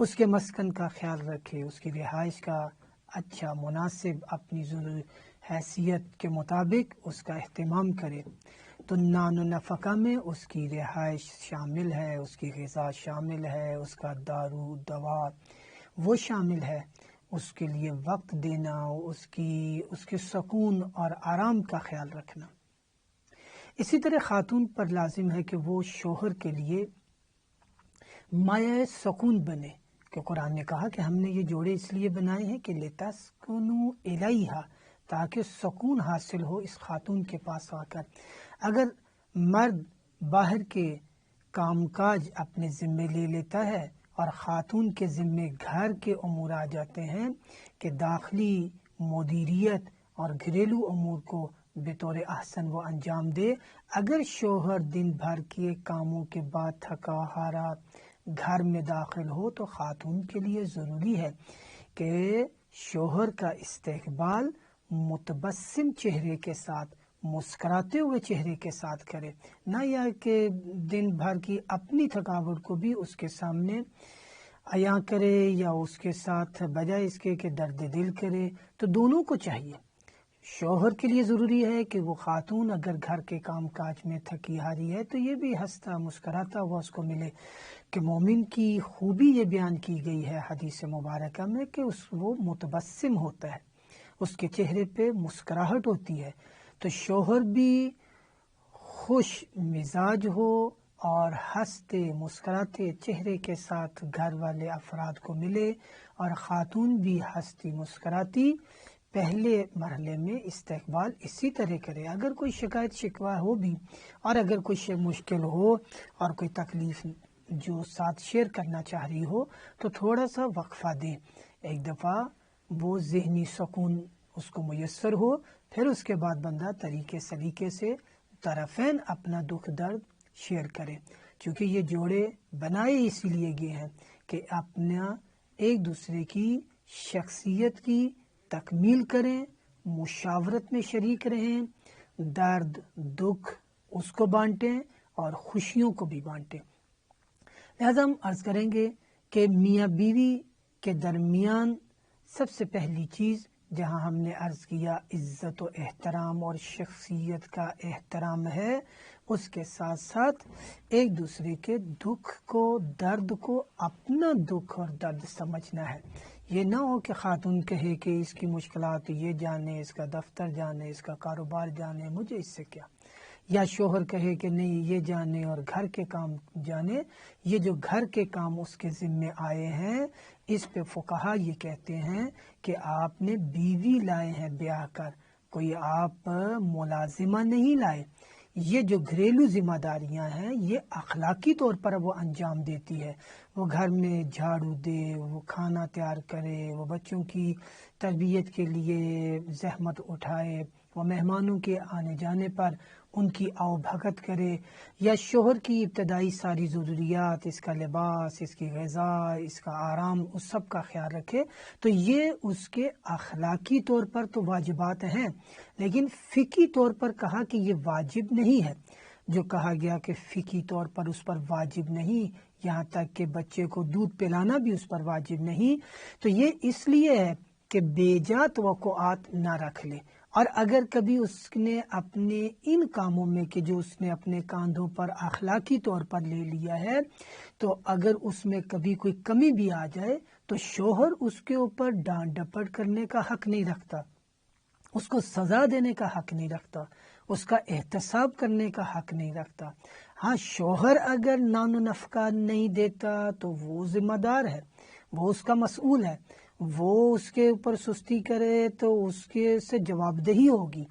اس کے مسکن کا خیال رکھے، اس کی رہائش کا اچھا مناسب اپنی حیثیت کے مطابق اس کا اہتمام کرے۔ تو نان و نفقہ میں اس کی رہائش شامل ہے، اس کی غذا شامل ہے، اس کا دارو دوا وہ شامل ہے، اس کے لیے وقت دینا، اس کے سکون اور آرام کا خیال رکھنا۔ اسی طرح خاتون پر لازم ہے کہ وہ شوہر کے لیے مایہ سکون بنے، کہ قرآن نے کہا کہ ہم نے یہ جوڑے اس لیے بنائے ہیں کہ لِتَسْكُنُوا إِلَيْهَا، تاکہ سکون حاصل ہو اس خاتون کے پاس آ کر۔ اگر مرد باہر کے کام کاج اپنے ذمے لے لیتا ہے اور خاتون کے ذمے گھر کے امور آ جاتے ہیں کہ داخلی مدیریت اور گھریلو امور کو بطور احسن وہ انجام دے، اگر شوہر دن بھر کے کاموں کے بعد تھکا ہارا گھر میں داخل ہو تو خاتون کے لیے ضروری ہے کہ شوہر کا استقبال متبسم چہرے کے ساتھ، مسکراتے ہوئے چہرے کے ساتھ کرے، نہ یا کہ دن بھر کی اپنی تھکاوٹ کو بھی اس کے سامنے عیاں کرے یا اس کے ساتھ بجائے اس کے کہ درد دل کرے۔ تو دونوں کو چاہیے، شوہر کے لیے ضروری ہے کہ وہ خاتون اگر گھر کے کام کاج میں تھکی ہاری ہے تو یہ بھی ہنستا مسکراتا ہوا اس کو ملے، کہ مومن کی خوبی یہ بیان کی گئی ہے حدیث مبارکہ میں کہ وہ متبسم ہوتا ہے، اس کے چہرے پہ مسکراہٹ ہوتی ہے۔ تو شوہر بھی خوش مزاج ہو اور ہنستے مسکراتے چہرے کے ساتھ گھر والے افراد کو ملے، اور خاتون بھی ہنستی مسکراتی پہلے مرحلے میں استقبال اسی طرح کرے۔ اگر کوئی شکایت شکوہ ہو بھی اور اگر کوئی مشکل ہو اور کوئی تکلیف جو ساتھ شیئر کرنا چاہ رہی ہو تو تھوڑا سا وقفہ دیں، ایک دفعہ وہ ذہنی سکون اس کو میسر ہو، پھر اس کے بعد بندہ طریقے سلیقے سے طرفین اپنا دکھ درد شیئر کرے، کیونکہ یہ جوڑے بنائے اسی لیے گئے ہیں کہ اپنا ایک دوسرے کی شخصیت کی تکمیل کریں، مشاورت میں شریک رہیں، درد دکھ اس کو بانٹیں اور خوشیوں کو بھی بانٹیں۔ لہذا ہم عرض کریں گے کہ میاں بیوی کے درمیان سب سے پہلی چیز جہاں ہم نے عرض کیا عزت و احترام اور شخصیت کا احترام ہے، اس کے ساتھ ساتھ ایک دوسرے کے دکھ کو درد کو اپنا دکھ اور درد سمجھنا ہے۔ یہ نہ ہو کہ خاتون کہے کہ اس کی مشکلات یہ جانے، اس کا دفتر جانے، اس کا کاروبار جانے، مجھے اس سے کیا، یا شوہر کہے کہ نہیں یہ جانے اور گھر کے کام جانے۔ یہ جو گھر کے کام اس کے ذمے آئے ہیں اس پہ فقہا یہ کہتے ہیں کہ آپ نے بیوی لائے ہیں بیاہ کر، کوئی آپ ملازمہ نہیں لائے۔ یہ جو گھریلو ذمہ داریاں ہیں یہ اخلاقی طور پر وہ انجام دیتی ہے، وہ گھر میں جھاڑو دے، وہ کھانا تیار کرے، وہ بچوں کی تربیت کے لیے زحمت اٹھائے، وہ مہمانوں کے آنے جانے پر ان کی آؤ بھگت کرے، یا شوہر کی ابتدائی ساری ضروریات، اس کا لباس، اس کی غذا، اس کا آرام، اس سب کا خیال رکھے۔ تو یہ اس کے اخلاقی طور پر تو واجبات ہیں، لیکن فقہی طور پر کہا کہ یہ واجب نہیں ہے۔ جو کہا گیا کہ فقہی طور پر اس پر واجب نہیں، یہاں تک کہ بچے کو دودھ پلانا بھی اس پر واجب نہیں، تو یہ اس لیے ہے کہ بے جا توقعات نہ رکھ لے، اور اگر کبھی اس نے اپنے ان کاموں میں کہ جو اس نے اپنے کاندھوں پر اخلاقی طور پر لے لیا ہے، تو اگر اس میں کبھی کوئی کمی بھی آ جائے تو شوہر اس کے اوپر ڈانٹ ڈپٹ کرنے کا حق نہیں رکھتا، اس کو سزا دینے کا حق نہیں رکھتا، اس کا احتساب کرنے کا حق نہیں رکھتا۔ ہاں، شوہر اگر نان و نفقہ نہیں دیتا تو وہ ذمہ دار ہے، وہ اس کا مسئول ہے، وہ اس کے اوپر سستی کرے تو اس کے سے جواب دہی ہوگی۔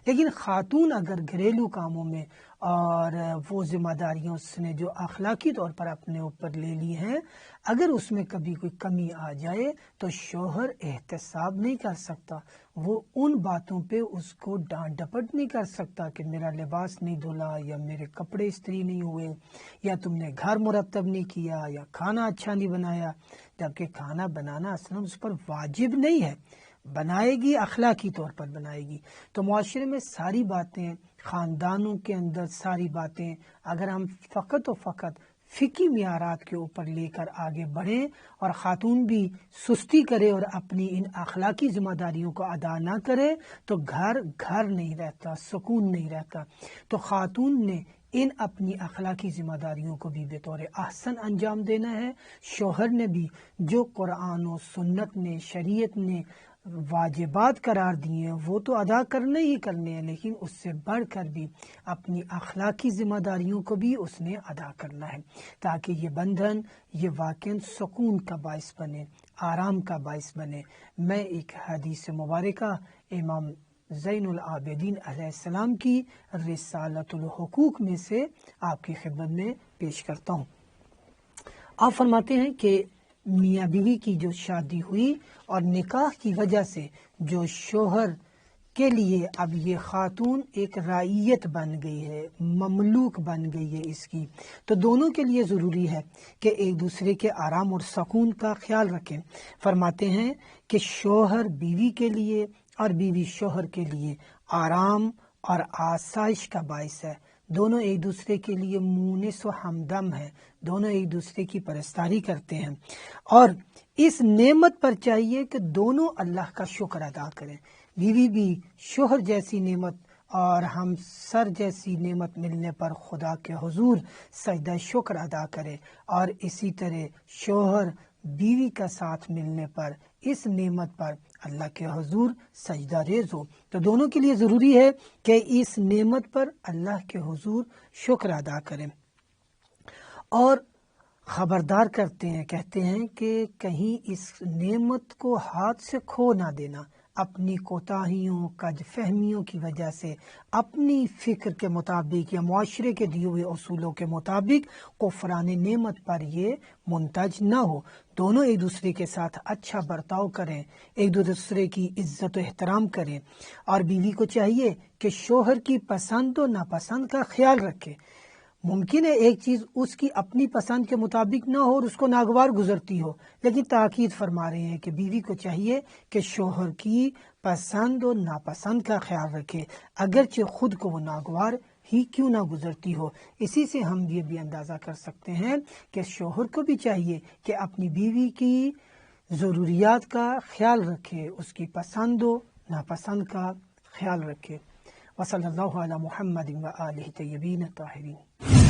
لیکن خاتون اگر گھریلو کاموں میں اور وہ ذمہ داریاں اس نے جو اخلاقی طور پر اپنے اوپر لے لی ہیں، اگر اس میں کبھی کوئی کمی آ جائے تو شوہر احتساب نہیں کر سکتا، وہ ان باتوں پہ اس کو ڈانٹ ڈپٹ نہیں کر سکتا کہ میرا لباس نہیں دھلا، یا میرے کپڑے استری نہیں ہوئے، یا تم نے گھر مرتب نہیں کیا، یا کھانا اچھا نہیں بنایا، جبکہ کھانا بنانا اصلا اس پر واجب نہیں ہے، بنائے گی اخلاقی طور پر بنائے گی۔ تو معاشرے میں ساری باتیں، خاندانوں کے اندر ساری باتیں اگر ہم فقط و فقط فقہی معیارات کے اوپر لے کر آگے بڑھیں، اور خاتون بھی سستی کرے اور اپنی ان اخلاقی ذمہ داریوں کو ادا نہ کرے تو گھر نہیں رہتا، سکون نہیں رہتا۔ تو خاتون نے ان اپنی اخلاقی ذمہ داریوں کو بھی بطور احسن انجام دینا ہے۔ شوہر نے بھی جو قرآن و سنت نے، شریعت نے واجبات قرار دیے ہیں وہ تو ادا کرنے ہی کرنے ہیں، لیکن اس سے بڑھ کر بھی اپنی اخلاقی ذمہ داریوں کو بھی اس نے ادا کرنا ہے، تاکہ یہ بندھن یہ واقعاً سکون کا باعث بنے، آرام کا باعث بنے۔ میں ایک حدیث مبارکہ امام زین العابدین علیہ السلام کی رسالۃ الحقوق میں سے آپ کی خدمت میں پیش کرتا ہوں۔ آپ فرماتے ہیں کہ میاں بیوی کی جو شادی ہوئی اور نکاح کی وجہ سے جو شوہر کے لیے اب یہ خاتون ایک رعیت بن گئی ہے، مملوک بن گئی ہے اس کی، تو دونوں کے لیے ضروری ہے کہ ایک دوسرے کے آرام اور سکون کا خیال رکھیں۔ فرماتے ہیں کہ شوہر بیوی کے لیے اور بیوی شوہر کے لیے آرام اور آسائش کا باعث ہے، دونوں ایک دوسرے کے لیے مونس و ہمدم ہیں، دونوں ایک دوسرے کی پرستاری کرتے ہیں، اور اس نعمت پر چاہیے کہ دونوں اللہ کا شکر ادا کریں۔ بیوی بھی شوہر جیسی نعمت اور ہم سر جیسی نعمت ملنے پر خدا کے حضور سجدہ شکر ادا کرے، اور اسی طرح شوہر بیوی کا ساتھ ملنے پر اس نعمت پر اللہ کے حضور سجدہ ریز ہو۔ تو دونوں کے لیے ضروری ہے کہ اس نعمت پر اللہ کے حضور شکر ادا کریں، اور خبردار کرتے ہیں، کہتے ہیں کہ کہیں اس نعمت کو ہاتھ سے کھو نہ دینا، اپنی کوتاہیوں کج فہمیوں کی وجہ سے اپنی فکر کے مطابق یا معاشرے کے دیے ہوئے اصولوں کے مطابق کفران نعمت پر یہ منتج نہ ہو۔ دونوں ایک دوسرے کے ساتھ اچھا برتاؤ کریں، ایک دوسرے کی عزت و احترام کریں، اور بیوی کو چاہیے کہ شوہر کی پسند و ناپسند کا خیال رکھے۔ ممکن ہے ایک چیز اس کی اپنی پسند کے مطابق نہ ہو اور اس کو ناگوار گزرتی ہو، لیکن تاکید فرما رہے ہیں کہ بیوی کو چاہیے کہ شوہر کی پسند و ناپسند کا خیال رکھے، اگرچہ خود کو وہ ناگوار ہی کیوں نہ گزرتی ہو۔ اسی سے ہم یہ بھی اندازہ کر سکتے ہیں کہ شوہر کو بھی چاہیے کہ اپنی بیوی کی ضروریات کا خیال رکھے، اس کی پسند و ناپسند کا خیال رکھے۔ وصلی اللہ علی محمد و آلہ طیبین الطاہرین۔